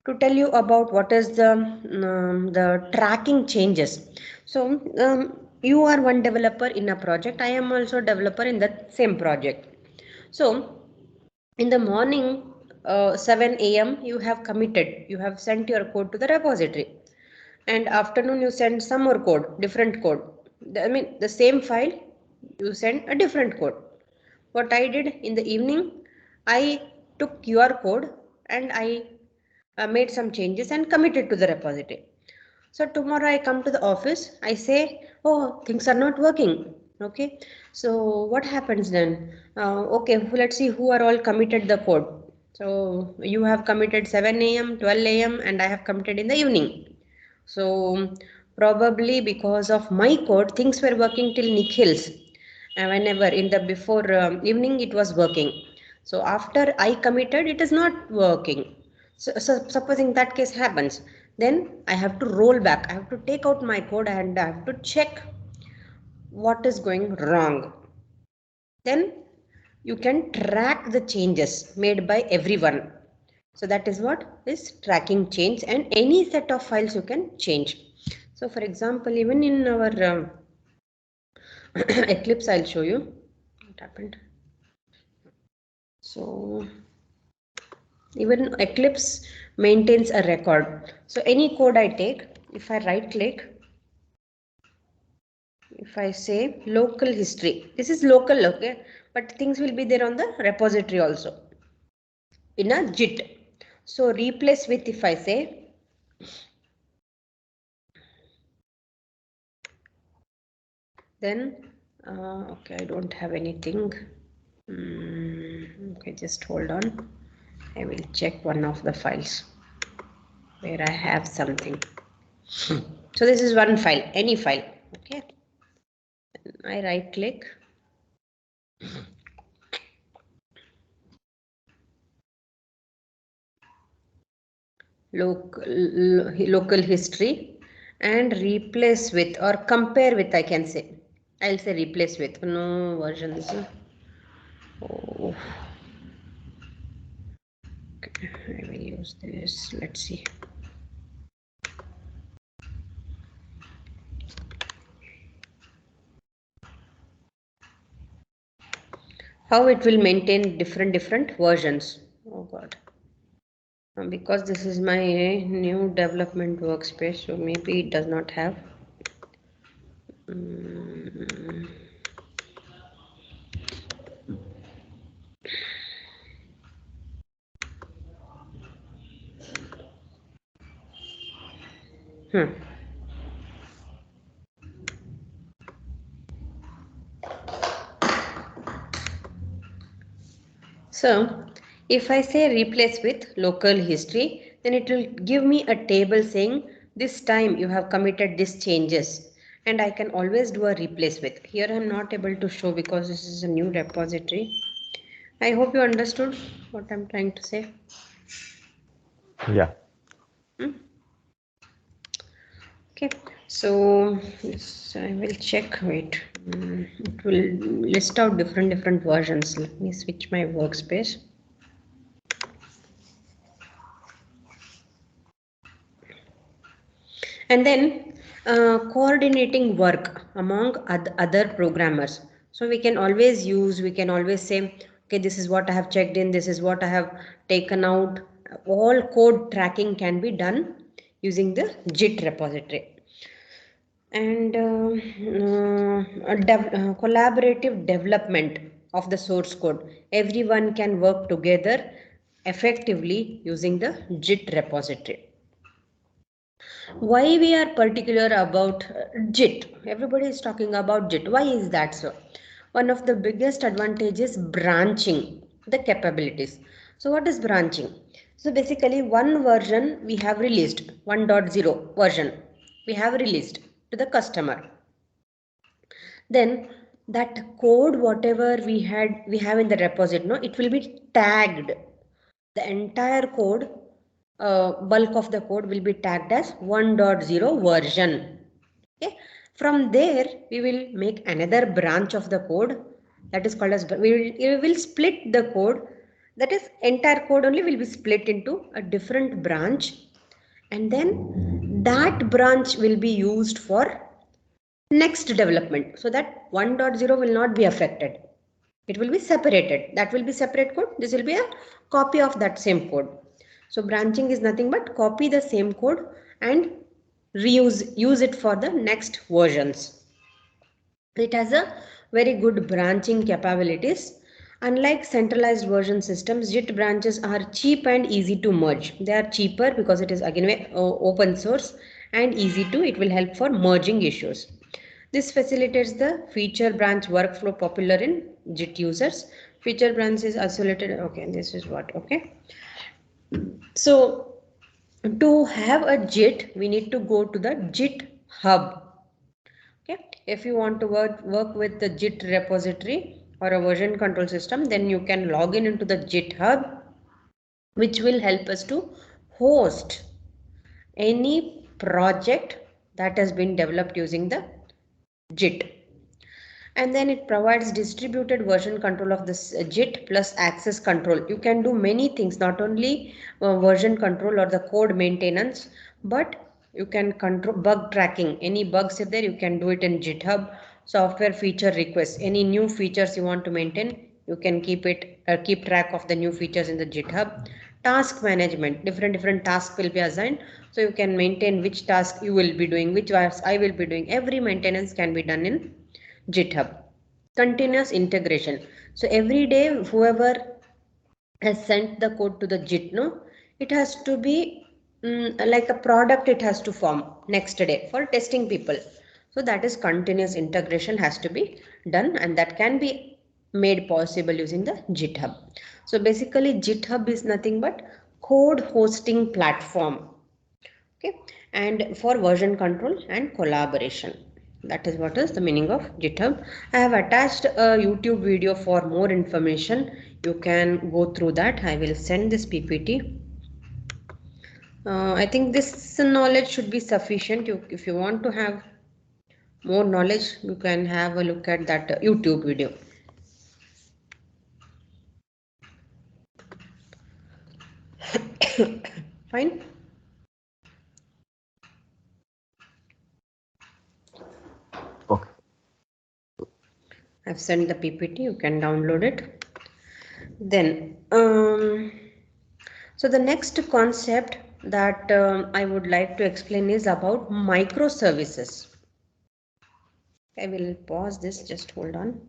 to tell you about what is the tracking changes. So you are one developer in a project. I am also a developer in that same project. So in the morning, 7 a.m. you have committed. You have sent your code to the repository, and afternoon you send some more code, different code. I mean the same file, you send a different code. What I did in the evening, I took your code and I made some changes and committed to the repository. So tomorrow I come to the office, I say, oh, things are not working. Okay, so what happens then? Okay, let's see who are all committed the code. So you have committed 7 a.m., 12 a.m., and I have committed in the evening. So probably because of my code, things were working till Nikhil's. And whenever in the before evening it was working. So after I committed, it is not working. So supposing that case happens, then I have to roll back. I have to take out my code and I have to check what is going wrong. Then you can track the changes made by everyone. So that is what is tracking change, and any set of files you can change. So for example, even in our Eclipse, I'll show you what happened. So even Eclipse maintains a record. So any code I take, if I right click, if I say local history, this is local, okay, but things will be there on the repository also in a GIT. So replace with, if I say, then okay, I don't have anything. Okay, just hold on. I will check one of the files where I have something. So this is one file, any file. Okay, I right click. Local history and replace with or compare with, I can say. I'll say replace with. No versions. Oh. Okay, I will use this. Let's see. How it will maintain different versions. Oh God. Because this is my new development workspace, so maybe it does not have. So if I say replace with local history, then it will give me a table saying this time you have committed these changes, and I can always do a replace with. Here I am not able to show because this is a new repository. I hope you understood what I'm trying to say. Yeah. Okay, so yes, I will check. Wait, it will list out different versions. Let me switch my workspace. And then coordinating work among other programmers. So we can always say, okay, this is what I have checked in, this is what I have taken out. All code tracking can be done using the GIT repository. And collaborative development of the source code. Everyone can work together effectively using the GIT repository. Why we are particular about JIT? Everybody is talking about JIT. Why is that so? One of the biggest advantages, branching the capabilities. So what is branching? So basically one version we have released, 1.0 version we have released to the customer. Then that code, whatever we have in the repository, no, it will be tagged. The entire code, bulk of the code will be tagged as 1.0 version. Okay, from there we will make another branch of the code, that is called as we will split the code That is, entire code only will be split into a different branch, and then that branch will be used for next development, so that 1.0 will not be affected. It will be separated. That will be separate code. This will be a copy of that same code. So branching is nothing but copy the same code and use it for the next versions. It has a very good branching capabilities. Unlike centralized version systems, JIT branches are cheap and easy to merge. They are cheaper because it is again open source and easy to. It will help for merging issues. This facilitates the feature branch workflow popular in JIT users. Feature branch is isolated. Okay, this is what. Okay. So to have a JIT, we need to go to the JIT hub. Okay, if you want to work with the JIT repository or a version control system, then you can log in into the JIT hub, which will help us to host any project that has been developed using the JIT. And then it provides distributed version control of this JIT plus access control. You can do many things, not only version control or the code maintenance, but you can control bug tracking. Any bugs if there, you can do it in GitHub. Software feature requests, any new features you want to maintain, you can keep track of the new features in the GitHub. Task management, different tasks will be assigned, so you can maintain which task you will be doing, which task I will be doing. Every maintenance can be done in GitHub. Continuous integration. So every day, whoever has sent the code to the JIT, no, it has to be like a product. It has to form next day for testing people. So that is continuous integration has to be done, and that can be made possible using the GitHub. So basically, GitHub is nothing but code hosting platform. Okay, and for version control and collaboration. That is what is the meaning of GitHub. I have attached a YouTube video for more information. You can go through that. I will send this PPT. I think this knowledge should be sufficient. If you want to have more knowledge, you can have a look at that YouTube video. Fine. Okay. I've sent the PPT. You can download it. Then, so the next concept that I would like to explain is about microservices. I will pause this. Just hold on.